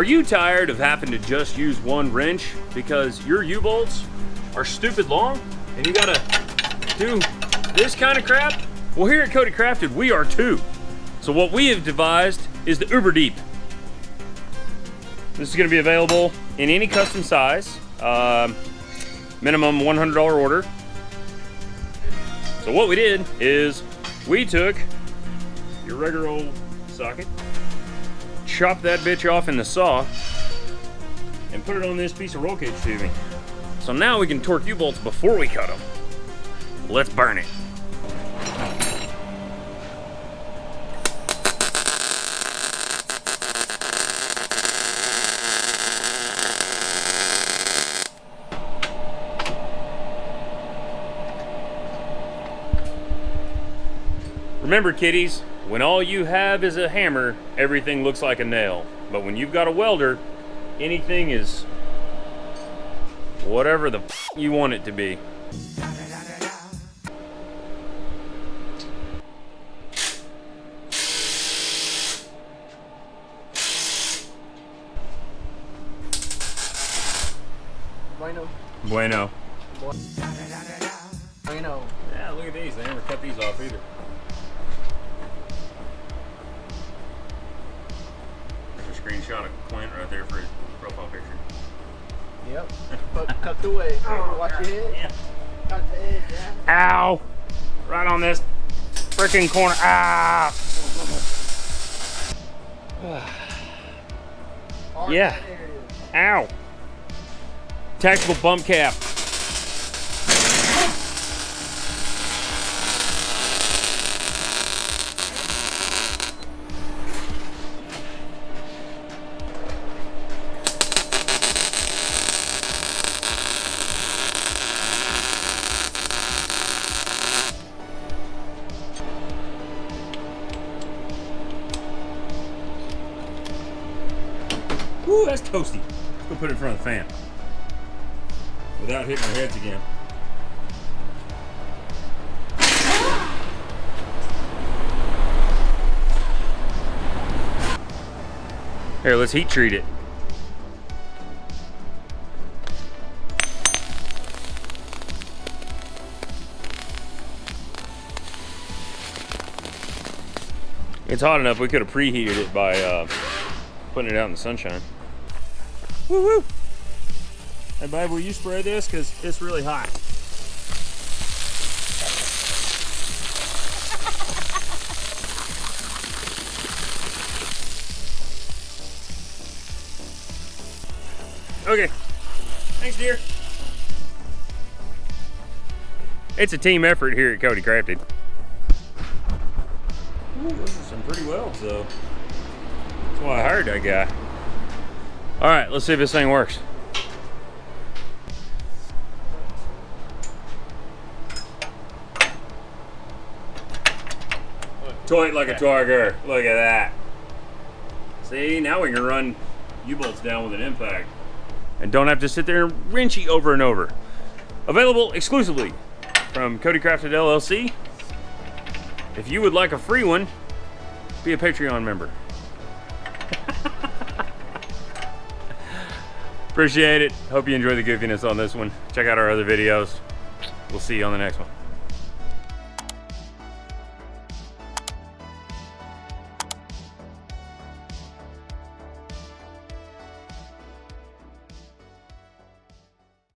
Are you tired of having to just use one wrench because your U-bolts are stupid long and you gotta do this kind of crap? Well, here at Cody Crafted, we are too. So what we have devised is the ÜberDeep. This is gonna be available in any custom size, minimum $100 order. So what we did is we took your regular old socket, chop that bitch off in the saw, and put it on this piece of roll cage tubing. So now we can torque U-bolts before we cut them. Let's burn it. Remember, kiddies, when all you have is a hammer, everything looks like a nail. But when you've got a welder, anything is whatever the f you want it to be. Bueno. Bueno. Bueno. Yeah, look at these. They never cut these off either. There's a screenshot of Clint right there for his profile picture. Yep. Cut the way. Watch your head. Yeah. Cut the edge, yeah. Ow! Right on this freaking corner. Ah! Yeah. Ow! Tactical bump cap. Woo, that's toasty. Let's go put it in front of the fan without hitting our heads again. Here, let's heat treat it. It's hot enough we could have preheated it by putting it out in the sunshine. Woo woo! Hey babe, will you spray this? Because it's really hot. Okay. Thanks, dear. It's a team effort here at Cody Crafted. Ooh, those are some pretty welds, though. That's why I hired that guy. All right, let's see if this thing works. Toy it like a Targer. Look at that. See, now we can run U-bolts down with an impact. And don't have to sit there and wrenchy over and over. Available exclusively from Cody Crafted LLC. If you would like a free one, be a Patreon member. Appreciate it. Hope you enjoy the goofiness on this one. Check out our other videos. We'll see you on the next one.